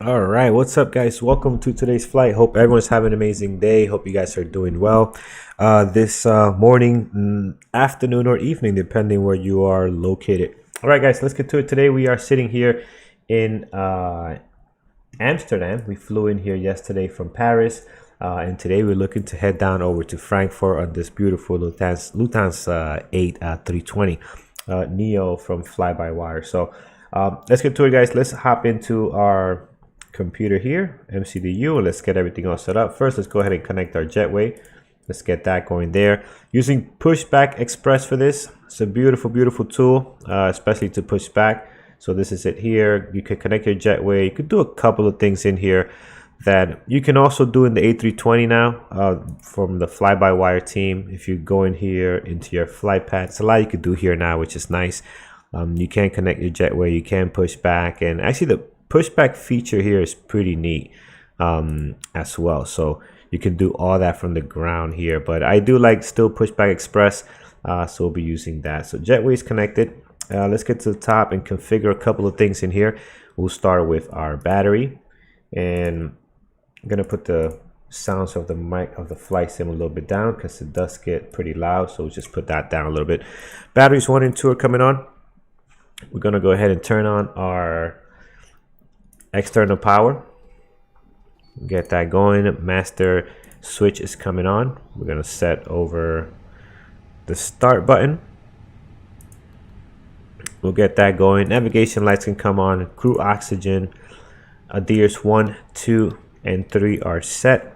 All right, what's up, guys? Welcome to today's flight. Hope everyone's having an amazing day. Hope you guys are doing well this morning, afternoon, or evening, depending where you are located. All right, guys, let's get to it. Today we are sitting here in Amsterdam. We flew in here yesterday from Paris, and today we're looking to head down over to Frankfurt on this beautiful Lufthansa 320neo from fly-by-wire. So let's get to it, guys. Let's hop into our computer here, MCDU, and let's get everything all set up. First, let's go ahead and connect our jetway. Let's get that going there. Using Pushback Express for this. It's a beautiful, beautiful tool, especially to push back. So this is it here. You can connect your jetway. You could do a couple of things in here that you can also do in the A320 now from the fly-by-wire team. If you go in here into your flight path, it's a lot you could do here now, which is nice. You can connect your jetway. You can push back, and actually the pushback feature here is pretty neat as well. So you can do all that from the ground here, but I do like still Pushback Express, so we'll be using that. So jetway is connected. Let's get to the top and configure a couple of things in here. We'll start with our battery, and I'm gonna put the sounds of the mic of the flight sim a little bit down because it does get pretty loud, so we'll just put that down a little bit. Batteries 1 and 2 are coming on. We're gonna go ahead and turn on our external power, get that going. Master switch is coming on. We're gonna set over the start button. We'll get that going. Navigation lights can come on. Crew oxygen, ADIRS 1, 2, and 3 are set,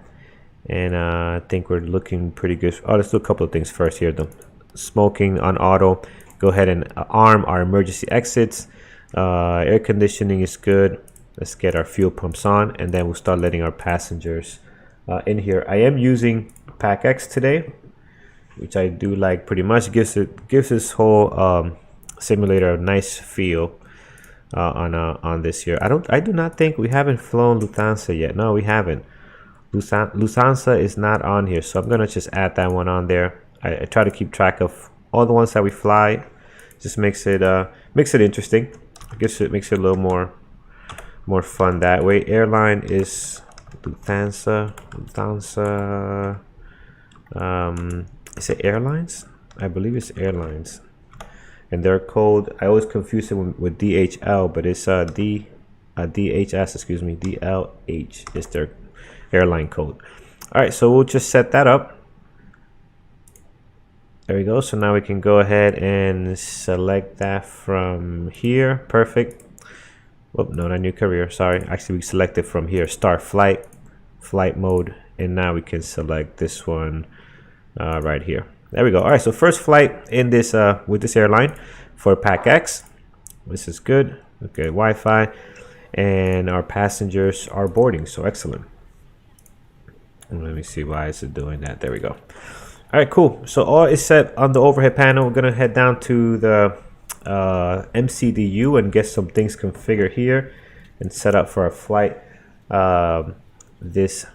and I think we're looking pretty good. Oh, let's do a couple of things first here though. Smoking on auto. Go ahead and arm our emergency exits. Air conditioning is good. Let's get our fuel pumps on, and then we'll start letting our passengers in here. I am using PACX today, which I do like pretty much. Gives this whole simulator a nice feel on this here. I do not think we haven't flown Lufthansa yet. No, we haven't. Lufthansa is not on here, so I'm gonna just add that one on there. I try to keep track of all the ones that we fly. Just makes it interesting. I guess it makes it a little more fun that way. Airline is Lufthansa. Is it Airlines? I believe it's Airlines, and their code, I always confuse it with DHL, but it's DHS, excuse me. DLH is their airline code. All right, so we'll just set that up. There we go. So now we can go ahead and select that from here. Perfect. Oh, no, not new career. Sorry. Actually, we selected from here. Start flight mode. And now we can select this one right here. There we go. All right. So first flight in this with this airline for PACX. This is good. Okay. Wi-Fi. And our passengers are boarding. So excellent. And let me see why is it doing that. There we go. All right, cool. So all is set on the overhead panel. We're gonna head down to the MCDU and get some things configured here and set up for our flight this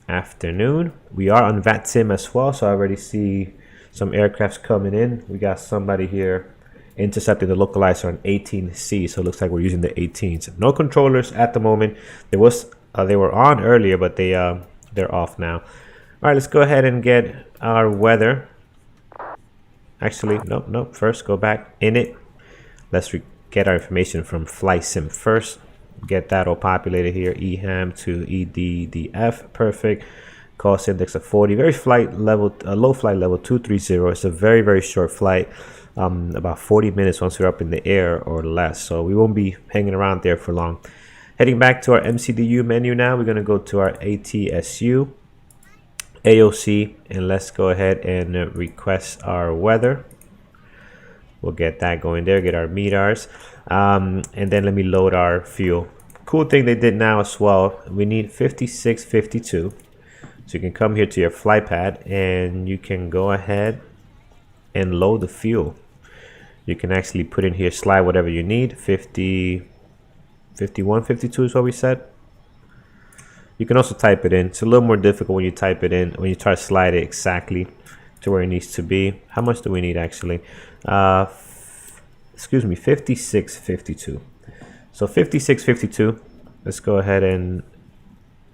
afternoon. We are on VATSIM as well, so I already see some aircrafts coming in. We got somebody here intercepting the localizer on 18C, so it looks like we're using the 18s. No controllers at the moment. They were on earlier, but they're off now. All right, let's go ahead and get our weather. Actually, nope. First, go back in it. Let's get our information from FlightSim first. Get that all populated here. EHAM to EDDF. Perfect. Cost index of 40. Very flight level, low flight level 230. It's a very, very short flight. About 40 minutes once we're up in the air or less. So we won't be hanging around there for long. Heading back to our MCDU menu now. We're going to go to our ATSU. AOC, and let's go ahead and request our weather. We'll get that going there, get our METARs, and then let me load our fuel. Cool thing they did now as well, we need 5652, so you can come here to your flight pad and you can go ahead and load the fuel. You can actually put in here, slide whatever you need. 50, 51, 52 is what we said. You can also type it in. It's a little more difficult when you type it in, when you try to slide it exactly to where it needs to be. How much do we need actually? Excuse me, 5652. So 5652. Let's go ahead and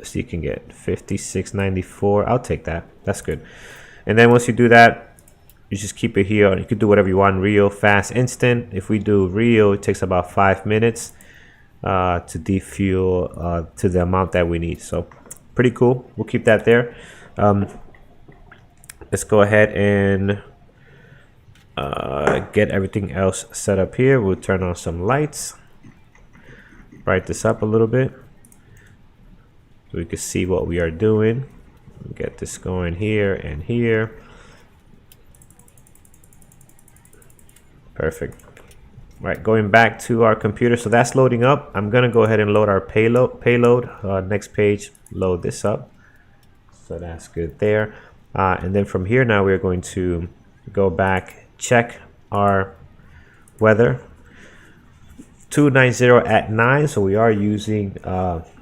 see, you can get 56.94. I'll take that. That's good. And then once you do that, you just keep it here. You could do whatever you want, real, fast, instant. If we do real, it takes about 5 minutes to defuel to the amount that we need. So pretty cool. We'll keep that there. Let's go ahead and get everything else set up here. We'll turn on some lights, brighten this up a little bit so we can see what we are doing. Get this going here and here. Perfect. All right, going back to our computer, so that's loading up. I'm gonna go ahead and load our payload. Next page, load this up. So that's good there. And then from here now we're going to go back, check our weather. 290 at 9, so we are using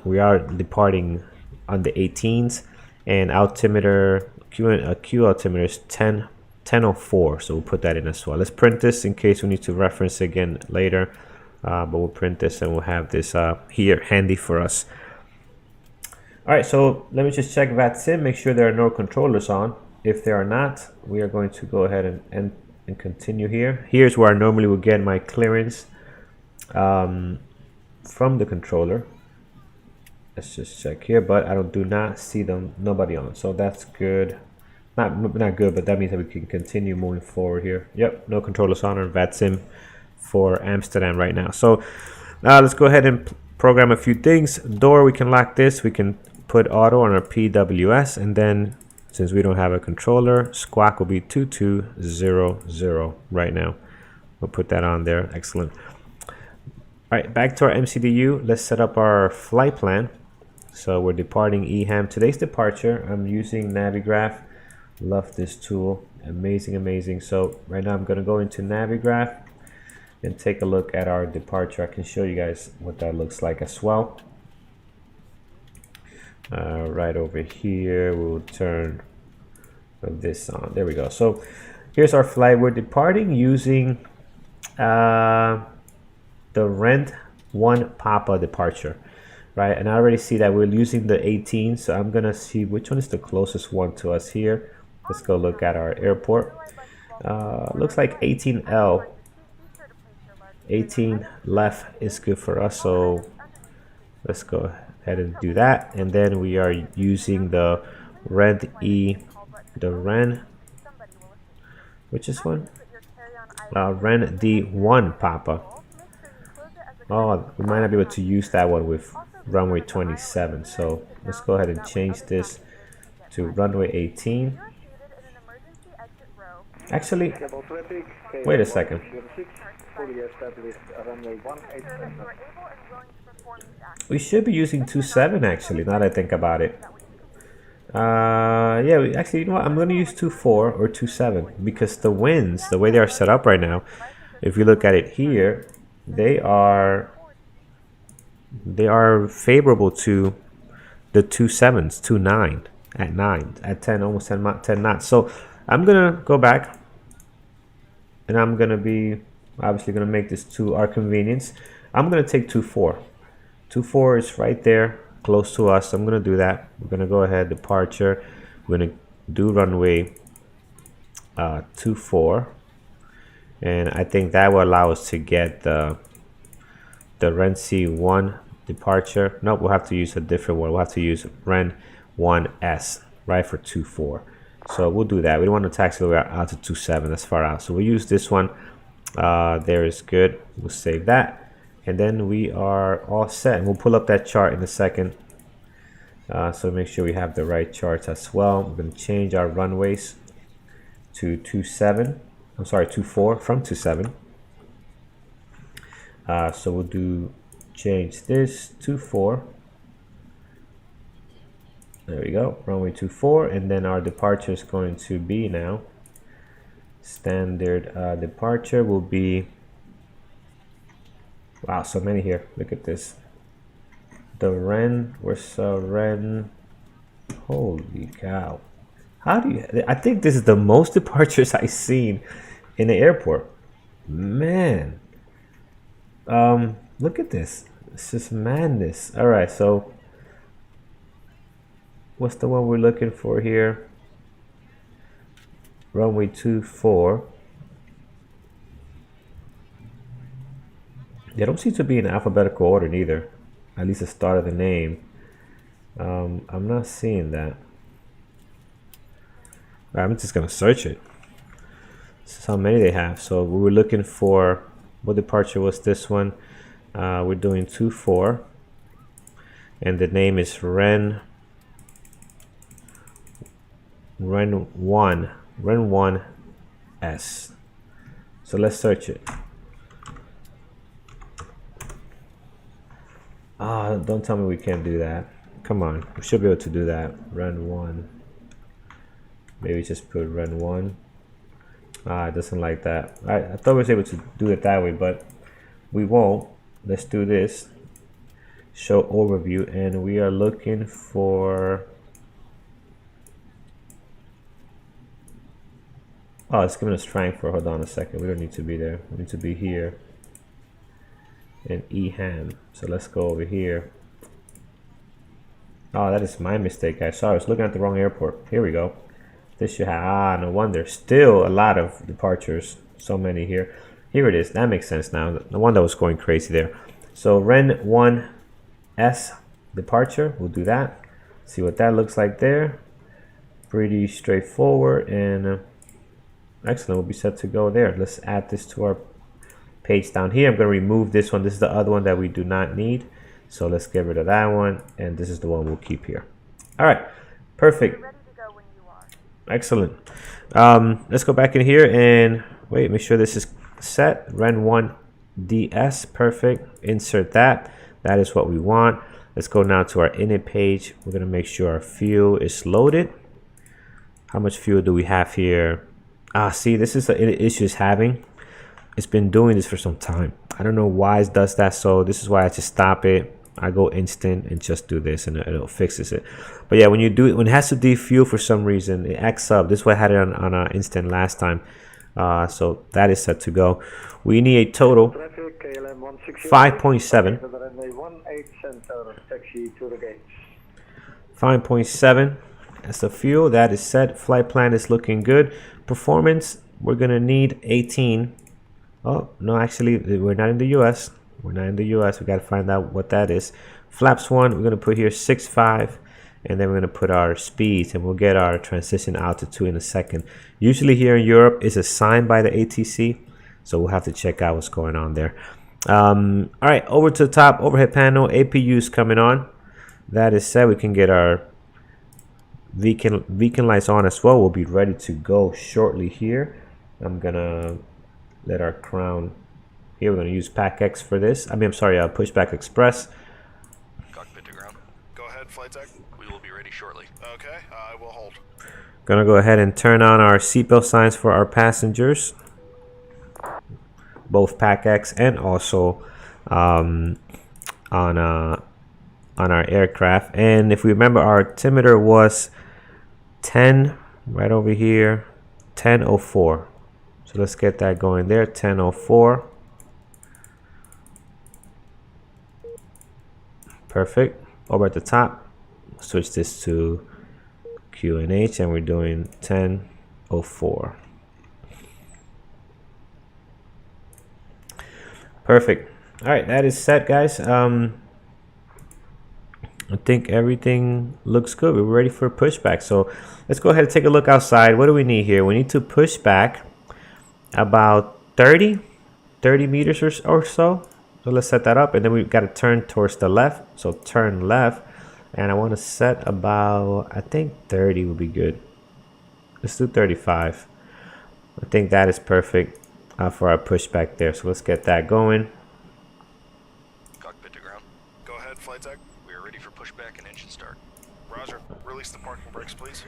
we are departing on the 18s, and altimeter Q altimeter is 1004, so we'll put that in as well. Let's print this in case we need to reference again later, but we'll print this and we'll have this here handy for us. All right, so let me just check VATSIM, make sure there are no controllers on. If there are not, we are going to go ahead and continue here. Here's where I normally would get my clearance from the controller. Let's just check here, but I do not see them, nobody on, so that's good. Not good, but that means that we can continue moving forward here. Yep, no controllers on VATSIM for Amsterdam right now. So let's go ahead and program a few things. Door, we can lock this. We can put auto on our PWS, and then since we don't have a controller, squawk will be 2200 right now. We'll put that on there. Excellent. All right, back to our MCDU. Let's set up our flight plan. So we're departing EHAM. Today's departure, I'm using Navigraph. Love this tool. Amazing. So right now I'm going to go into Navigraph and take a look at our departure. I can show you guys what that looks like as well. Right over here, we'll turn this on. There we go. So here's our flight. We're departing using the Rent 1 Papa departure, right? And I already see that we're using the 18, so I'm gonna see which one is the closest one to us here. Let's go look at our airport. Looks like 18L. 18 left is good for us, so let's go ahead and do that. And then we are using the Ren which is one? Ren D1 Papa. Oh, we might not be able to use that one with runway 27, so let's go ahead and change this to runway 18. Actually, wait a second. We should be using 27 actually, now that I think about it. Yeah, actually, you know what? I'm going to use 24 or 27 because the winds, the way they are set up right now, if you look at it here, they are favorable to the 27s, 29 at 9, at 10, almost 10 knots. So I'm going to go back and I'm going to be obviously going to make this to our convenience. I'm going to take 24. 24 is right there close to us. I'm going to do that. We're going to go ahead, departure. We're going to do runway 24. And I think that will allow us to get the Ren C1 departure. Nope, we'll have to use a different one. We'll have to use Ren 1S, right, for 24. So we'll do that. We don't want to taxi the way out to 27. That's far out. So we'll use this one. There is good. We'll save that. And then we are all set. And we'll pull up that chart in a second. So make sure we have the right charts as well. We're going to change our runways to 27. I'm sorry, 24 from 27. So we'll change this to 4. There we go, runway 24, and then our departure is going to be now standard departure will be, wow, so many here. Look at this. The Ren, where's Ren? Holy cow! How do you? I think this is the most departures I've seen in the airport. Man, look at this. This is madness. All right, so what's the one we're looking for here? Runway 24. They don't seem to be in alphabetical order neither. At least the start of the name. I'm not seeing that. Right, I'm just gonna search it. This is how many they have. So we were looking for, what departure was this one? We're doing 24, and the name is Ren 1S. So let's search it. Don't tell me we can't do that. Come on, we should be able to do that. Ren 1. Maybe just put Ren 1. It doesn't like that. I thought we was able to do it that way, but we won't. Let's do this. Show overview, and we are looking for. Oh, it's giving us Frankfurt. Hold on a second. We don't need to be there. We need to be here. And EHAM. So let's go over here. Oh, that is my mistake, guys. Sorry, I was looking at the wrong airport. Here we go. This should have, no wonder. Still a lot of departures. So many here. Here it is. That makes sense now. The one that was going crazy there. So Ren 1S departure. We'll do that. See what that looks like there. Pretty straightforward, and excellent. We'll be set to go there. Let's add this to our page down here. I'm going to remove this one. This is the other one that we do not need. So let's get rid of that one. And this is the one we'll keep here. All right. Perfect. Excellent. Let's go back in here and wait, make sure this is set. Ren 1DS. Perfect. Insert that. That is what we want. Let's go now to our init page. We're going to make sure our fuel is loaded. How much fuel do we have here? See, this is the issue it's having. It's been doing this for some time. I don't know why it does that. So this is why I just stop it. I go instant and just do this, and it'll fixes it. But yeah, when you do it, when it has to defuel for some reason, it acts up. This is why I had it on instant last time. So that is set to go. We need a total 5.7. 5.7. That's the fuel. That is set. Flight plan is looking good. Performance, we're gonna need 18. Oh no, actually we're not in the US. We're not in the US. We got to find out what that is. Flaps 1, we're going to put here 6.5, and then we're going to put our speeds, and we'll get our transition altitude in a second. Usually here in Europe is assigned by the ATC, so we'll have to check out what's going on there. All right, over to the top, overhead panel, APUs coming on. That is set. We can get our beacon lights on as well. We'll be ready to go shortly here. I'm going to let our crown. Here we're going to use PACX for this. I'm sorry, Pushback Express. Cockpit to ground. Go ahead, flight tech. We will be ready shortly. Okay, I will hold. Gonna go ahead and turn on our seatbelt signs for our passengers, both PACX and also on our aircraft. And if we remember, our altimeter was 10 right over here, 1004. So let's get that going there, 1004. Perfect. Over at the top, switch this to QNH, and we're doing 1004. Perfect. All right, that is set, guys. I think everything looks good. We're ready for pushback. So let's go ahead and take a look outside. What do we need here? We need to push back about 30 meters or so. So let's set that up, and then we've got to turn towards the left. So turn left, and I want to set about, I think 30 will be good. Let's do 35. I think that is perfect for our pushback there. So let's get that going. Cockpit to ground. Go ahead, flight tech. We are ready for pushback and engine start. Roger. Release the parking brakes, please.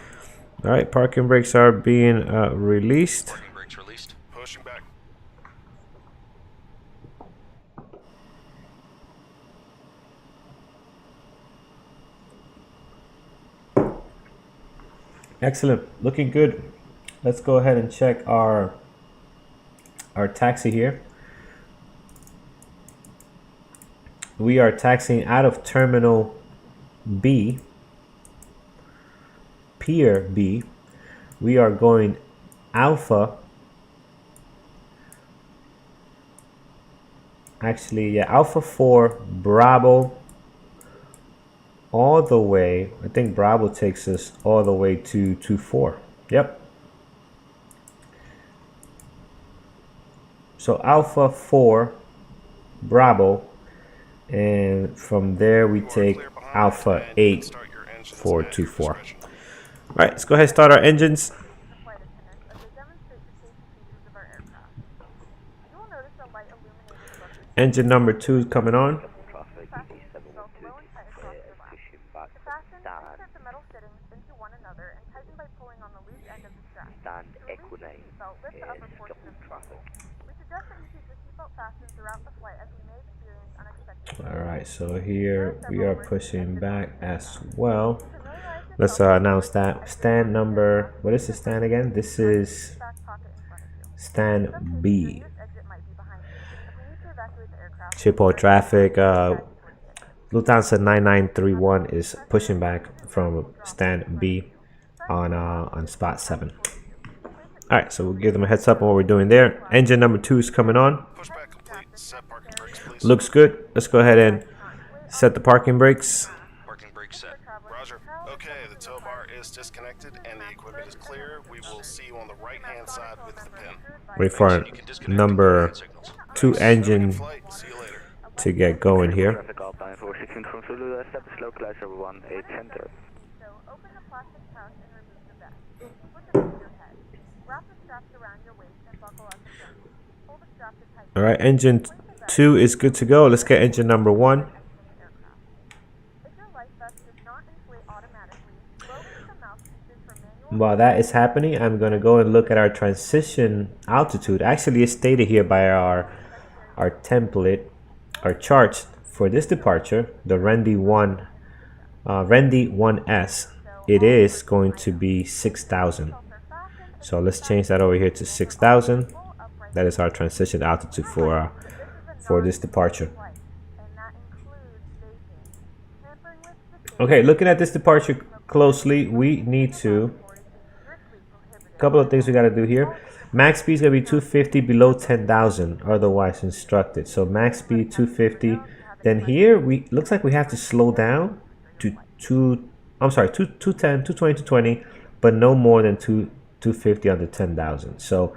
All right, parking brakes are being released. Parking brakes released. Pushing back. Excellent, looking good. Let's go ahead and check our taxi here. we are taxiing out of terminal B, Pier B. We are going Alpha. Actually, yeah, Alpha 4 Bravo all the way. I think Bravo takes us all the way to 24. Yep. So Alpha 4 Bravo, and from there we take Alpha 8 for 24. All right, let's go ahead and start our engines. Engine number 2 is coming on. Alright, so here we are pushing back as well. Let's announce that stand number. What is the stand again? This is stand B. SCHIPHOL traffic. Lufthansa 9931 is pushing back from stand B on spot 7. Alright, so we'll give them a heads up on what we're doing there. Engine number 2 is coming on. Looks good. Let's go ahead and set the parking brakes. Parking brake set. Roger. Okay, the tow bar is disconnected and the equipment is clear. We will see you on the right-hand side with the pin. Wait for number 2 engine to get going here. All right, engine 2 is good to go. Let's get engine number 1. While that is happening, I'm going to go and look at our transition altitude. Actually, it's stated here by our template, our charts for this departure, the Rendy 1S. It is going to be 6,000. So let's change that over here to 6,000. That is our transition altitude for this departure. Okay, looking at this departure closely, we need to, a couple of things we got to do here. Max speed is going to be 250 below 10,000, otherwise instructed. So max speed 250. Then here looks like we have to slow down to 210, 220, 220, but no more than 250 under 10,000. So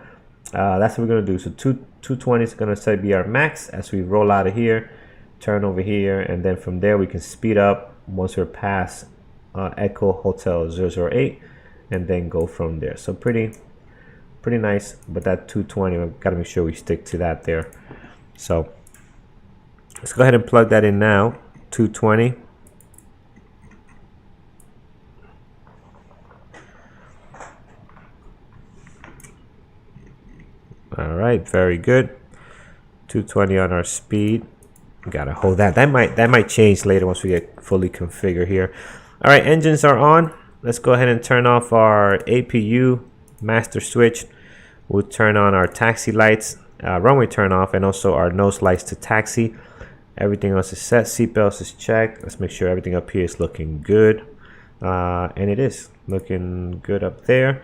that's what we're going to do. So 220 is going to be our max as we roll out of here, turn over here, and then from there we can speed up once we're past Echo Hotel 008, and then go from there. So pretty nice. But that 220, we've got to make sure we stick to that there. So let's go ahead and plug that in now. 220. All right, very good. 220 on our speed. Gotta hold that. That might change later once we get fully configured here. All right, engines are on. Let's go ahead and turn off our APU master switch. We'll turn on our taxi lights, runway turn off, and also our nose lights to taxi. Everything else is set. Seatbelts is checked. Let's make sure everything up here is looking good, and it is looking good up there.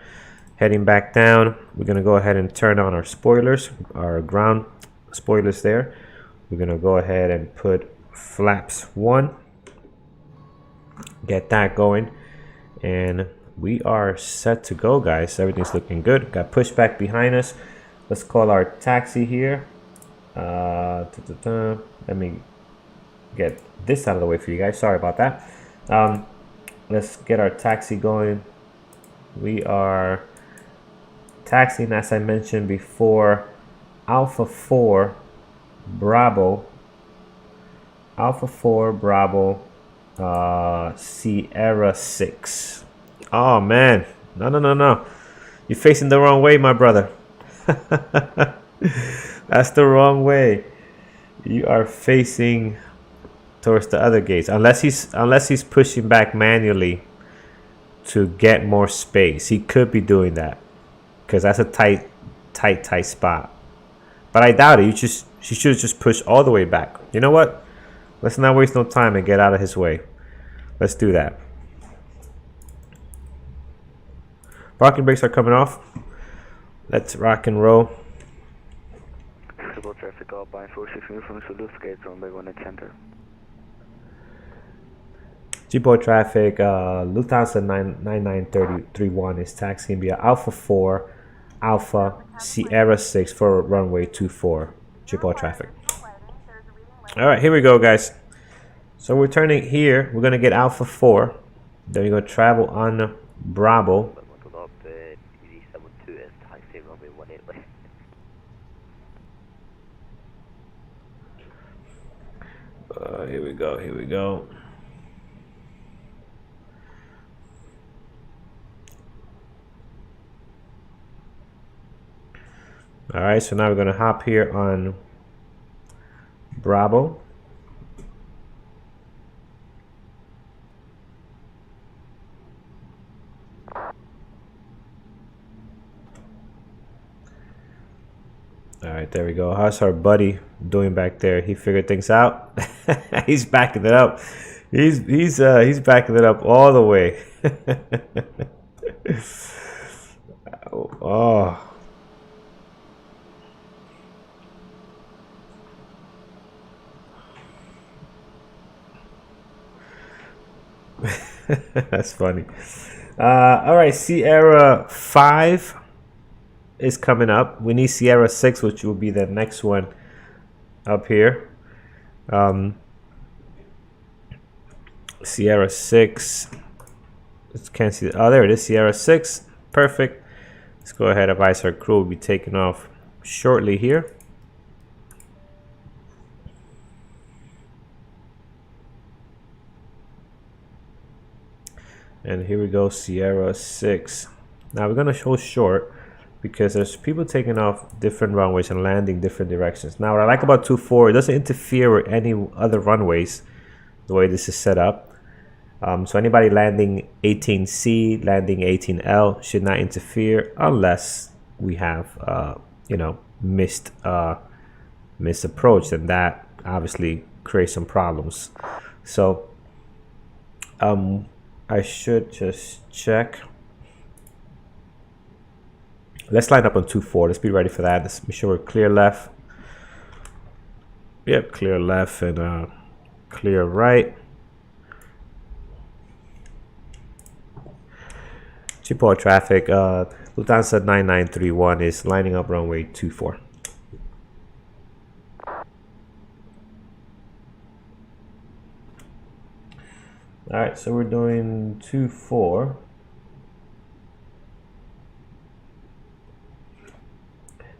Heading back down, we're gonna go ahead and turn on our spoilers, our ground spoilers there. We're gonna go ahead and put flaps 1, get that going, and we are set to go, guys. Everything's looking good. Got pushback behind us. Let's call our taxi here. Let me get this out of the way for you guys. Sorry about that. Let's get our taxi going. We are taxiing, as I mentioned before, Alpha 4 Bravo, Sierra 6. Oh man, no, you're facing the wrong way, my brother. That's the wrong way. You are facing towards the other gates, unless he's pushing back manually to get more space. He could be doing that, because that's a tight spot. But I doubt it. You should just push all the way back. You know what? Let's not waste no time and get out of his way. Let's do that. Parking brakes are coming off. Let's rock and roll. Civil traffic all by 46 from Lufthansa runway 1 at center. GeForce traffic, Lufthansa 9931 is taxiing via Alpha 4, Alpha Sierra 6 for runway 24. GeForce traffic. All right, here we go, guys. So we're turning here. We're gonna get Alpha 4. Then we're gonna travel on Bravo. Here we go. Here we go. All right, so now we're gonna hop here on Bravo. All right, there we go. How's our buddy doing back there? He figured things out. He's backing it up. He's backing it up all the way. Oh. That's funny. All right, Sierra 5 is coming up. We need Sierra 6, which will be the next one up here. Sierra 6. Can't see. Oh, there it is. Sierra 6. Perfect. Let's go ahead. Advise our crew will be taking off shortly here. And here we go, Sierra 6. Now we're gonna show short because there's people taking off different runways and landing different directions. Now what I like about 2.4, it doesn't interfere with any other runways the way this is set up. So anybody landing 18C, landing 18L should not interfere unless we have you know, missed approach, and that obviously creates some problems. So I should just check. Let's line up on 2.4. Let's be ready for that. Let's make sure we're clear left. Yep, clear left and clear right. GeForce traffic, Lufthansa 9931 is lining up runway 24. All right, so we're doing 2.4.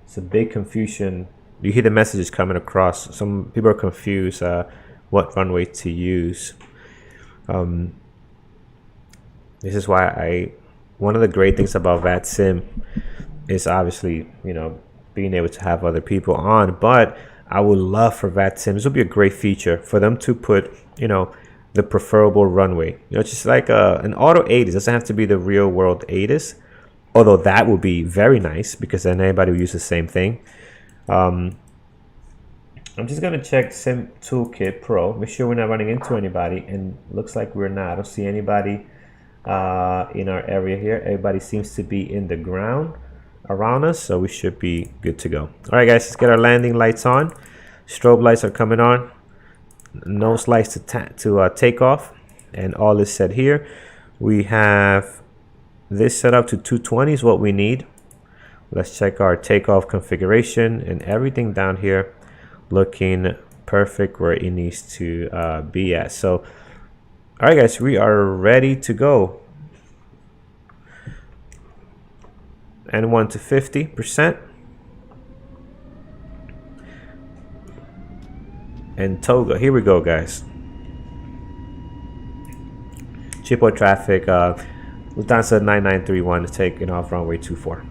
It's a big confusion. You hear the messages coming across. Some people are confused what runway to use. This is why one of the great things about VATSIM is obviously, you know, being able to have other people on. But I would love for VATSIM, this would be a great feature for them to put, you know, the preferable runway. You know, just like an auto ATIS. It doesn't have to be the real world ATIS. Although that would be very nice because then everybody will use the same thing. I'm just going to check Sim Toolkit Pro. Make sure we're not running into anybody. And looks like we're not. I don't see anybody in our area here. Everybody seems to be in the ground around us. So we should be good to go. All right, guys. Let's get our landing lights on. Strobe lights are coming on. Nose lights to take off. And all is set here. We have this set up to 220 is what we need. Let's check our takeoff configuration and everything down here looking perfect where it needs to be at. So, all right, guys, we are ready to go. N1 to 50%. And Toga, here we go, guys. GeForce traffic, Lufthansa 9931 is taking off runway 24.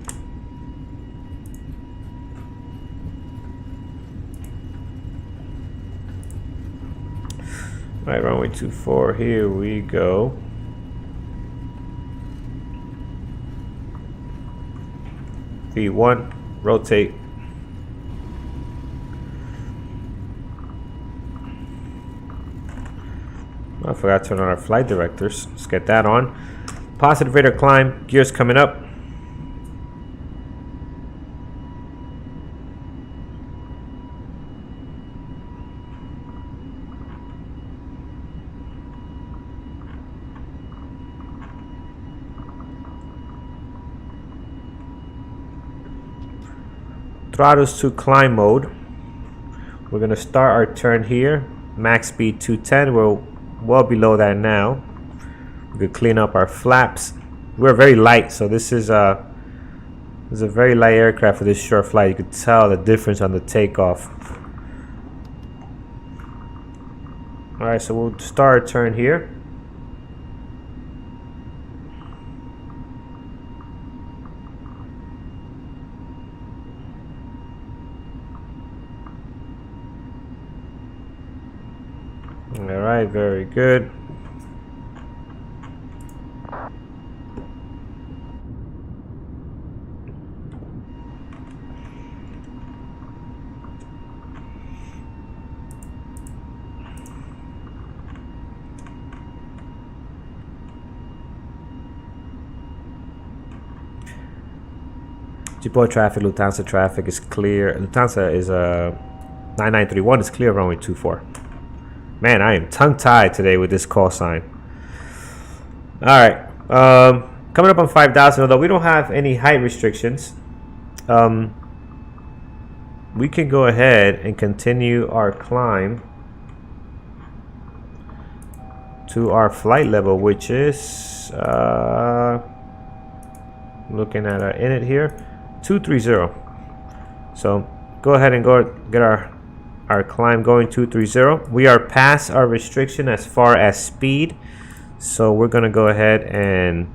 All right, runway 24, here we go. V1, rotate. I forgot to turn on our flight directors. Let's get that on. Positive rate of climb. Gears coming up. Throttles to climb mode. We're going to start our turn here. Max speed 210. We're well below that now. We could clean up our flaps. We're very light, so this is a very light aircraft for this short flight. You could tell the difference on the takeoff. All right, so we'll start our turn here. All right, very good. GeForce traffic, Lufthansa traffic is clear. Lufthansa is 9931 is clear, runway 24. Man, I am tongue-tied today with this call sign. All right, coming up on 5,000. Although we don't have any height restrictions, we can go ahead and continue our climb to our flight level, which is looking at our init here, 230. So go ahead and go get our climb going, 230. We are past our restriction as far as speed, so we're gonna go ahead and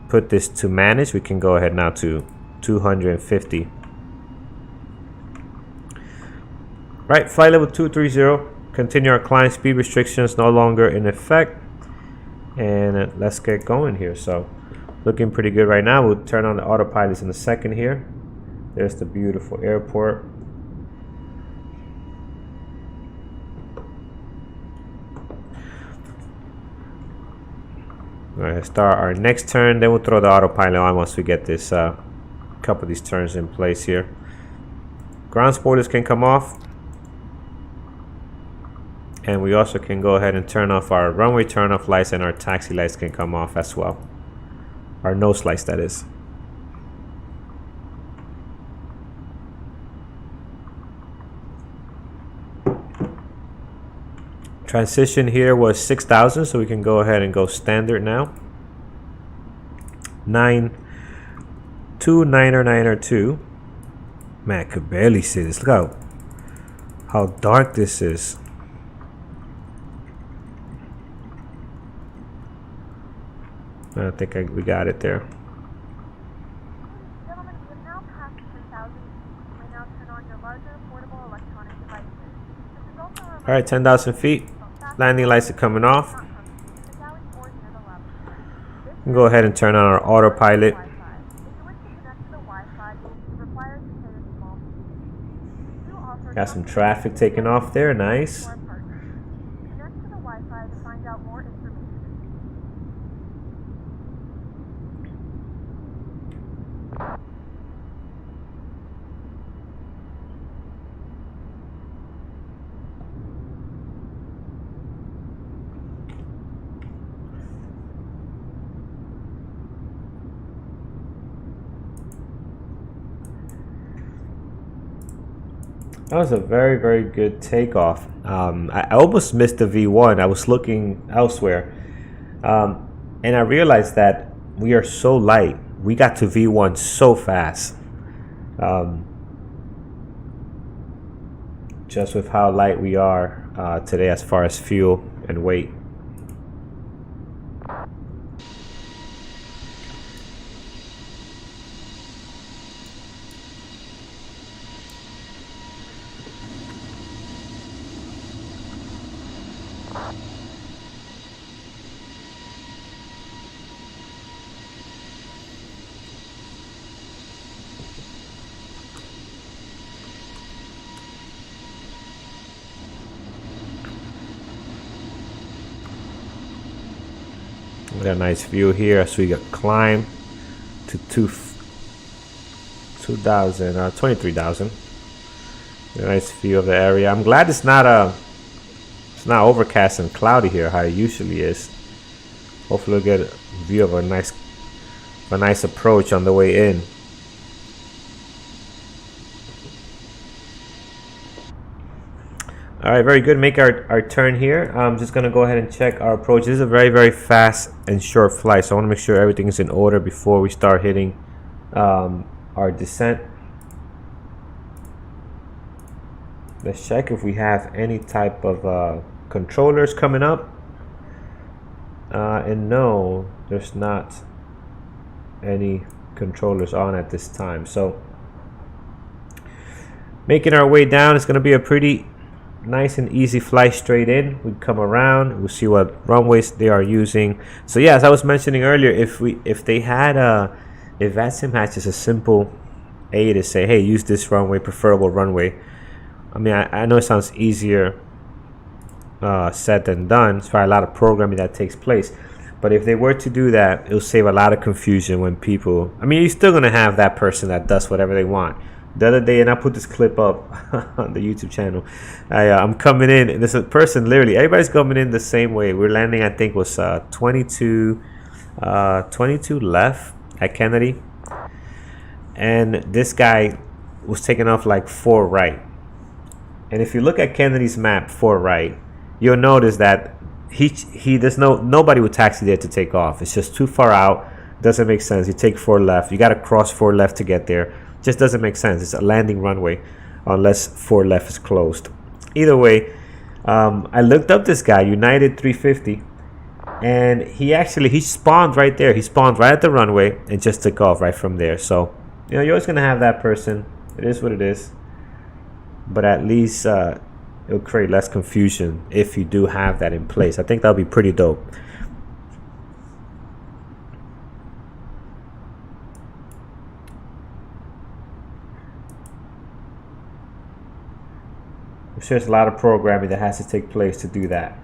put this to manage. We can go ahead now to 250. Right, flight level 230. Continue our climb. Speed restrictions no longer in effect, and let's get going here. So looking pretty good right now. We'll turn on the autopilots in a second here. There's the beautiful airport. All right, start our next turn, then we'll throw the autopilot on once we get this couple of these turns in place here. Ground spoilers can come off, and we also can go ahead and turn off our runway turn off lights, and our taxi lights can come off as well. Our nose lights, that is. Transition here was 6,000, so we can go ahead and go standard now. 929er2. Man, I could barely see this. Look how dark this is. I think we got it there. Gentlemen, we have now passed 10,000 feet. You may now turn on your larger portable electronic devices. This is also a All right, 10,000 feet. Landing lights are coming off. Go ahead and turn on our autopilot. Got some traffic taking off there. Nice. Connect to the Wi-Fi to find out more information. That was a very, very good takeoff. I almost missed the V1. I was looking elsewhere. And I realized that we are so light. We got to V1 so fast. Just with how light we are today as far as fuel and weight. We got a nice view here as we climb to 23,000. A nice view of the area. I'm glad it's not overcast and cloudy here how it usually is. Hopefully we'll get a view of a nice approach on the way in. All right, very good. Make our turn here. I'm just gonna go ahead and check our approach. This is a very, very fast and short flight, so I want to make sure everything is in order before we start hitting our descent. Let's check if we have any type of controllers coming up. And no, there's not any controllers on at this time. So making our way down, it's gonna be a pretty nice and easy flight straight in. We come around, we'll see what runways they are using. So yeah, as I was mentioning earlier, if they had if VATSIM had just a simple A to say, hey, use this runway, preferable runway. I mean, I know it sounds easier said than done. It's probably a lot of programming that takes place. But if they were to do that, it'll save a lot of confusion when people, I mean, you're still gonna have that person that does whatever they want. The other day, and I put this clip up on the YouTube channel, I'm coming in, and there's a person, literally, everybody's coming in the same way. We're landing, I think, was 22 left at Kennedy. And this guy was taking off like 4 right. And if you look at Kennedy's map, 4 right, you'll notice that there's nobody would taxi there to take off. It's just too far out. Doesn't make sense. You take 4 left. You got to cross 4 left to get there. Just doesn't make sense. It's a landing runway unless 4 left is closed. Either way, I looked up this guy, United 350, and he spawned right there. He spawned right at the runway and just took off right from there. So, you know, you're always gonna have that person. It is what it is. But at least it'll create less confusion if you do have that in place. I think that'll be pretty dope. I'm sure there's a lot of programming that has to take place to do that.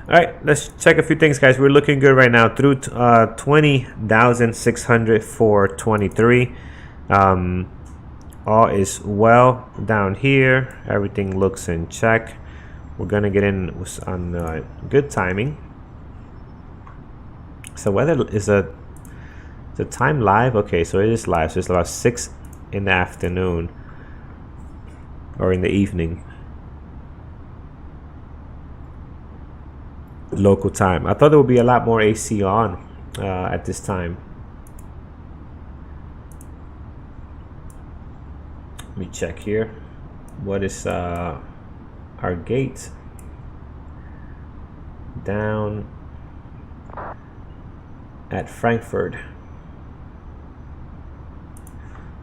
All right, let's check a few things, guys. We're looking good right now through 20,600 for 23. All is well down here. Everything looks in check. We're gonna get in on good timing. So whether is the time live? Okay, so it is live. So it's about 6 in the afternoon or in the evening local time. I thought there would be a lot more AC on at this time. Let me check here. What is our gate? Down at Frankfurt.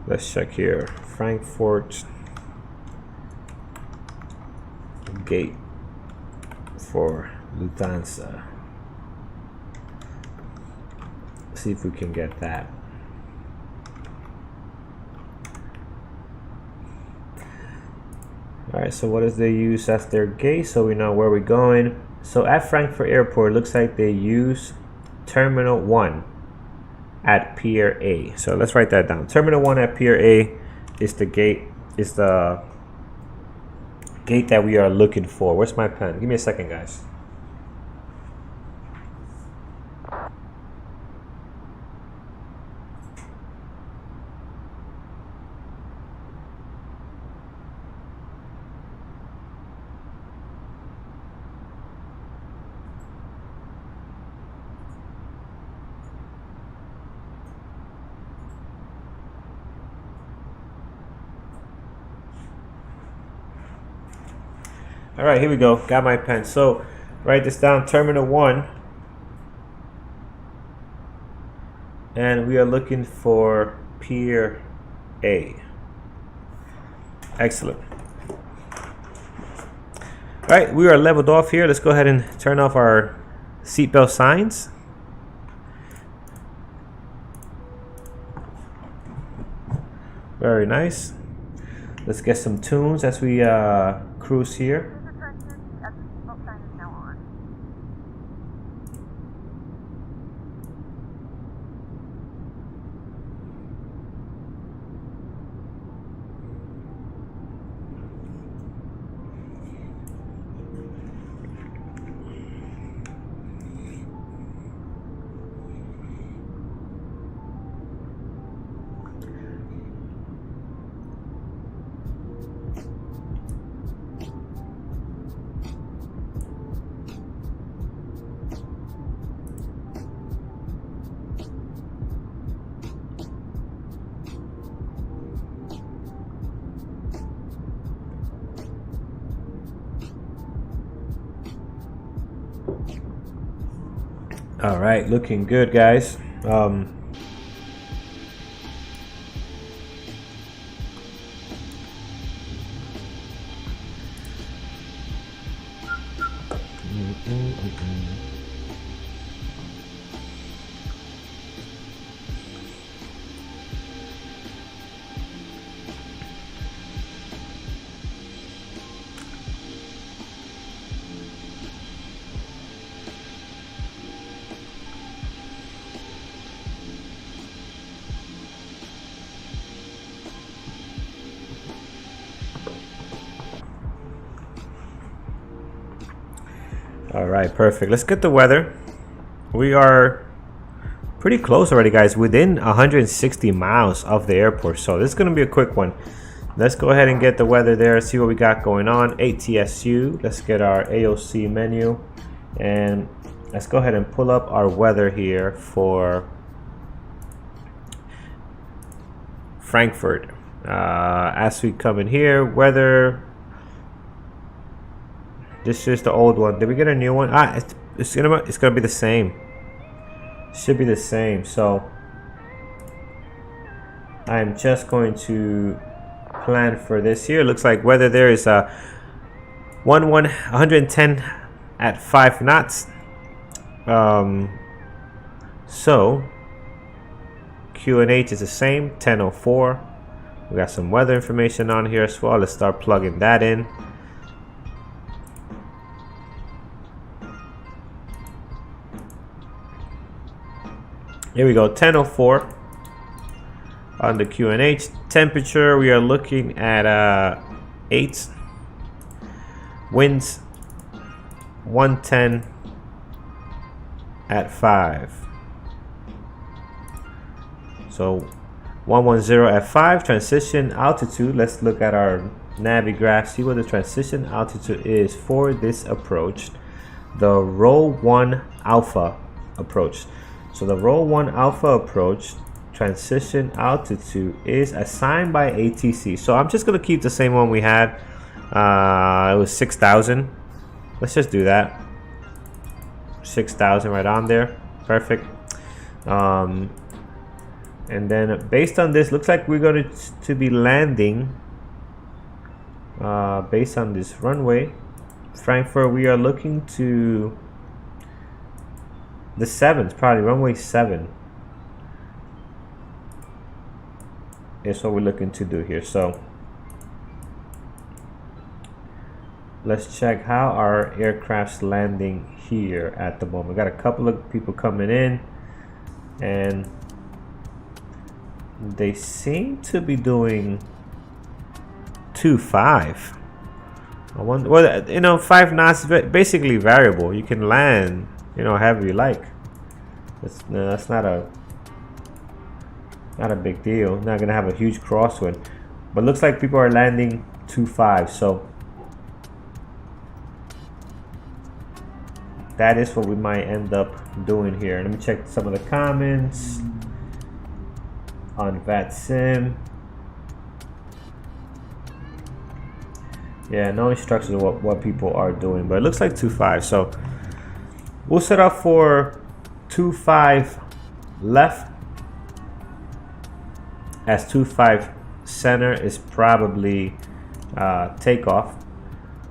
Let's check here. Frankfurt gate for Lufthansa. See if we can get that. All right, so what does they use as their gate so we know where we're going? So at Frankfurt Airport, it looks like they use Terminal 1 at Pier A. So let's write that down. Terminal 1 at Pier A is the gate, that we are looking for. Where's my pen? Give me a second, guys. All right, here we go. Got my pen. So write this down, Terminal 1. And we are looking for Pier A. Excellent. All right, we are leveled off here. Let's go ahead and turn off our seatbelt signs. Very nice. Let's get some tunes as we cruise here. Attention, the seatbelt sign is now on. All right, looking good, guys. All right, perfect. Let's get the weather. We are pretty close already, guys, within 160 miles of the airport, so this is going to be a quick one. Let's go ahead and get the weather there, see what we got going on. ATSU, let's get our AOC menu, and let's go ahead and pull up our weather here for Frankfurt. As we come in here, weather, this is the old one. Did we get a new one? It's gonna be the same. Should be the same. So I'm just going to plan for this here. Looks like weather there is 110 at 5 knots. So QNH is the same, 10:04. We got some weather information on here as well. Let's start plugging that in. Here we go, 10:04 on the QNH. Temperature, we are looking at 8. Winds 110 at 5. So 110 at 5. Transition altitude, let's look at our Navi graph, see what the transition altitude is for this approach, the roll 1 alpha approach. So the roll 1 alpha approach transition altitude is assigned by ATC. So I'm just going to keep the same one we had. It was 6,000. Let's just do that. 6,000 right on there. Perfect. And then based on this, looks like we're going to be landing based on this runway. Frankfurt, we are looking to the 7th, probably runway 7 is what we're looking to do here. So let's check how our aircraft's landing here at the moment. Got a couple of people coming in and they seem to be doing 2.5. I wonder, well, you know, 5 knots is basically variable. You can land, you know, however you like. That's not a big deal. Not gonna have a huge crosswind, but looks like people are landing 2.5. So that is what we might end up doing here. Let me check some of the comments on VATSIM. Yeah, no instructions of what people are doing, but it looks like 2.5. So we'll set up for 2.5 left, as 2.5 center is probably takeoff.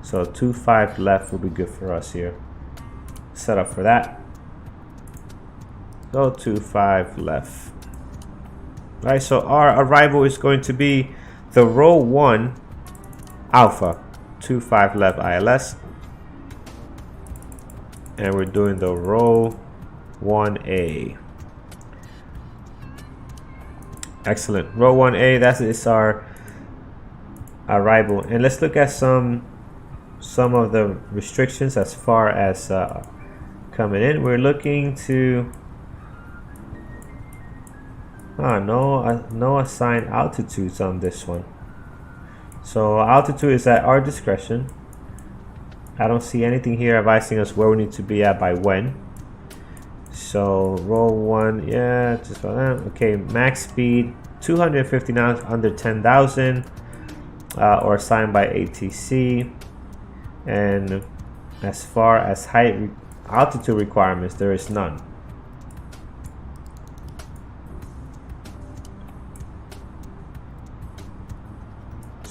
So 2.5 left will be good for us here. Set up for that. So 2.5 left. All right, so our arrival is going to be the roll 1 alpha, 2.5 left ILS. And we're doing the roll 1A. Excellent. Roll 1A, that is our arrival. And let's look at some of the restrictions as far as coming in. We're looking to no assigned altitudes on this one. So altitude is at our discretion. I don't see anything here advising us where we need to be at by when. So roll 1, yeah, just for that. Okay, max speed 250 knots under 10,000, or assigned by ATC. And as far as height altitude requirements, there is none.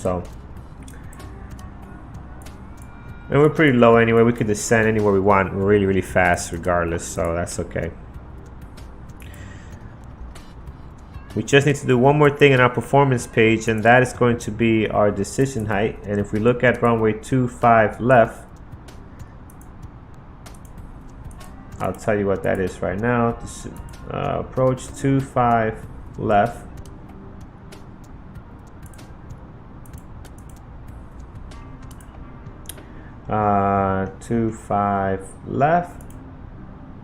So, and we're pretty low anyway. We could descend anywhere we want really, really fast regardless, so that's okay. We just need to do one more thing in our performance page, and that is going to be our decision height. And if we look at runway 25 left, I'll tell you what that is right now. This, approach 25 left. Uh, 25 left.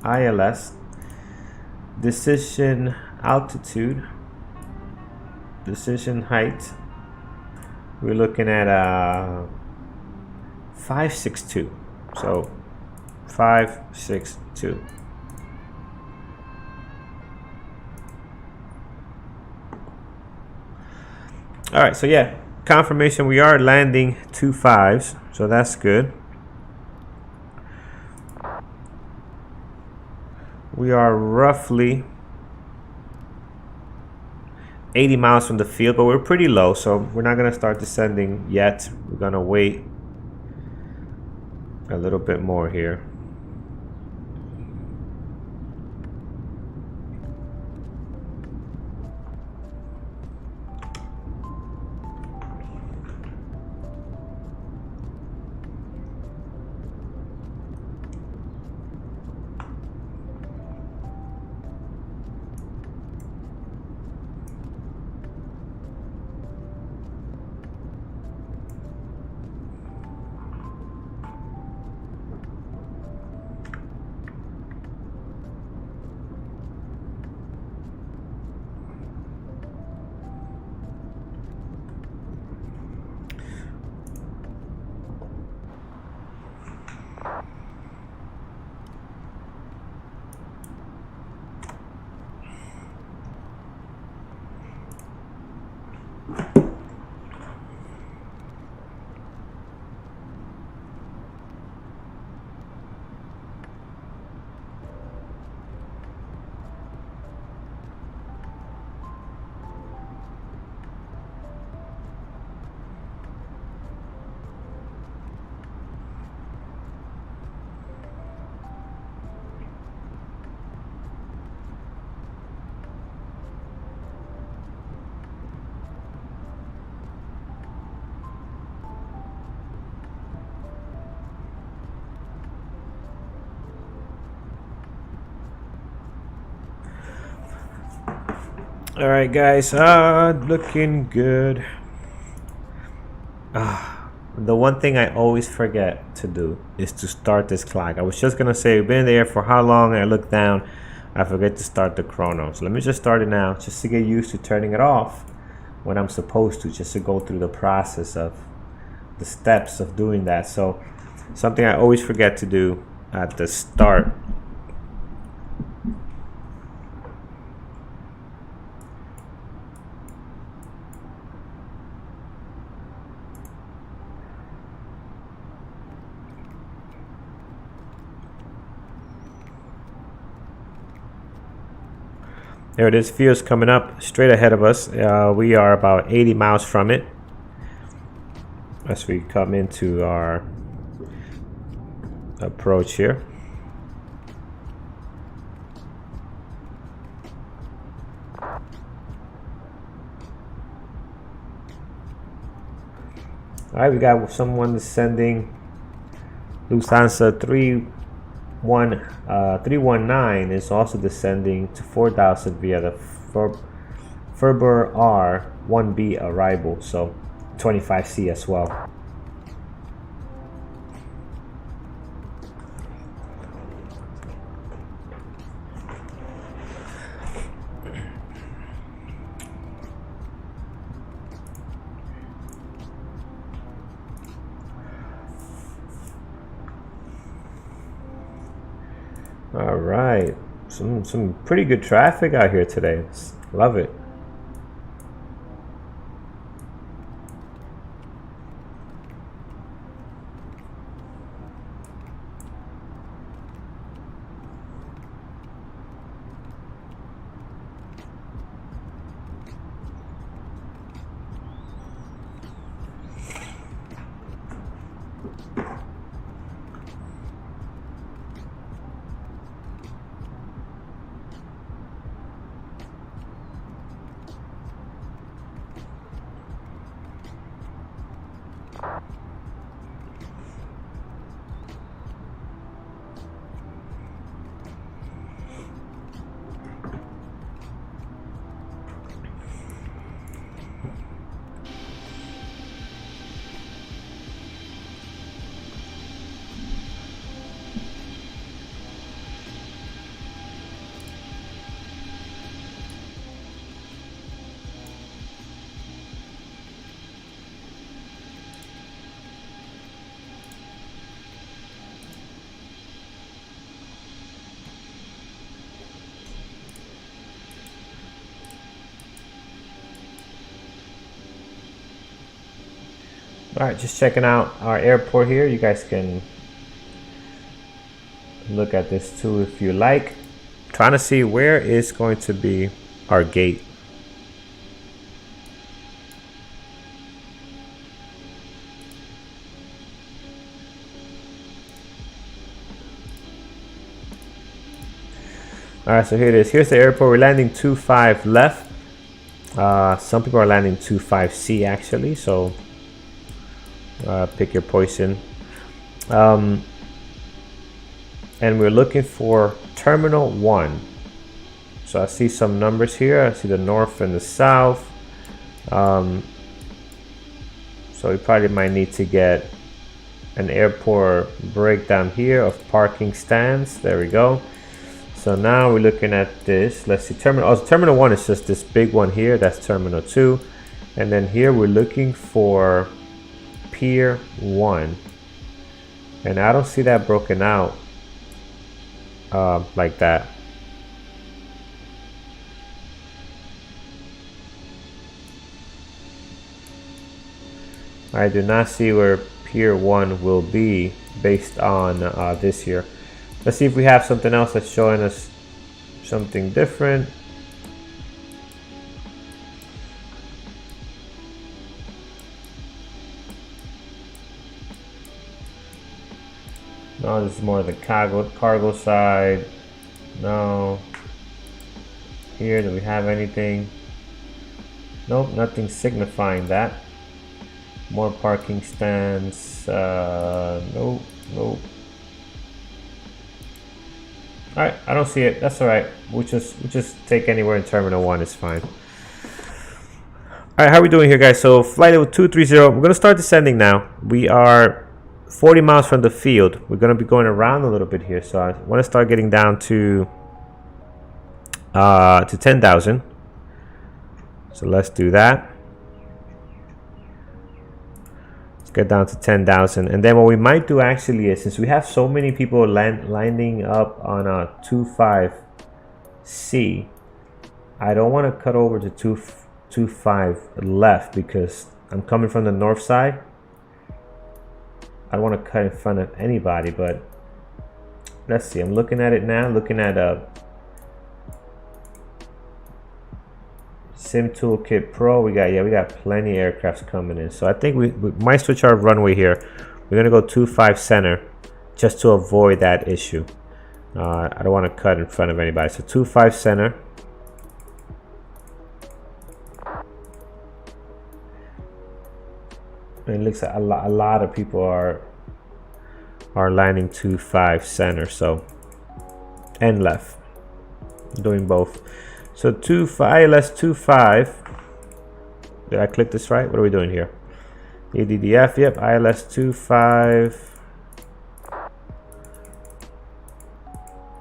ILS. Decision altitude. Decision height. We're looking at 562. So 562. All right, so yeah, confirmation we are landing 2 5s, so that's good. We are roughly 80 miles from the field, but we're pretty low, so we're not gonna start descending yet. We're gonna wait a little bit more here. All right, guys, looking good. The one thing I always forget to do is to start this clock. I was just gonna say we've been there for how long, and I look down, I forget to start the chrono. So let me just start it now, just to get used to turning it off when I'm supposed to, just to go through the process of the steps of doing that. So something I always forget to do at the start. There it is, field's coming up straight ahead of us. We are about 80 miles from it as we come into our approach here. All right, we got someone descending. Lufthansa 319 is also descending to 4,000 via the Ferber R1B arrival, so 25C as well. All right, some pretty good traffic out here today. Love it. All right, just checking out our airport here. You guys can look at this too if you like. Trying to see where is going to be our gate. All right, so here it is. Here's the airport. We're landing 25 left. Some people are landing 25C actually, so pick your poison. And we're looking for Terminal 1. So I see some numbers here. I see the north and the south. So we probably might need to get an airport breakdown here of parking stands. There we go. So now we're looking at this. Let's see, Terminal 1 is just this big one here. That's Terminal 2. And then here we're looking for Pier 1. And I don't see that broken out like that. I do not see where Pier 1 will be based on this here. Let's see if we have something else that's showing us something different. No, this is more the cargo side. No. Here, do we have anything? Nope, nothing signifying that. More parking stands. Nope, nope. All right, I don't see it. That's all right. We'll just take anywhere in Terminal 1. It's fine. All right, how are we doing here, guys? So flight level 230. We're gonna start descending now. We are 40 miles from the field. We're gonna be going around a little bit here, so I want to start getting down to 10,000. So let's do that. Get down to 10,000, and then what we might do actually is, since we have so many people lining up on a 25C, I don't want to cut over to 25 left because I'm coming from the north side. I don't want to cut in front of anybody, but let's see. I'm looking at it now. Looking at Sim Toolkit Pro, we got plenty of aircrafts coming in. So I think we might switch our runway here. We're gonna go 25 center just to avoid that issue. I don't want to cut in front of anybody. So 25 center. And it looks like a lot of people are landing 25 center. So and left, doing both. So ILS 25. Did I click this right? What are we doing here? EDDF. Yep. ILS 25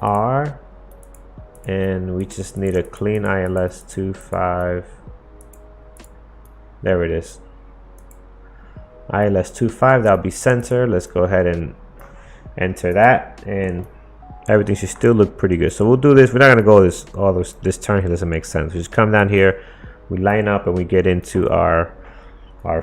R, and we just need a clean ILS 25. There it is. ILS 25. That'll be center. Let's go ahead and enter that, and everything should still look pretty good. So we'll do this. We're not gonna go this turn here. Doesn't make sense. We just come down here, we line up, and we get into our final.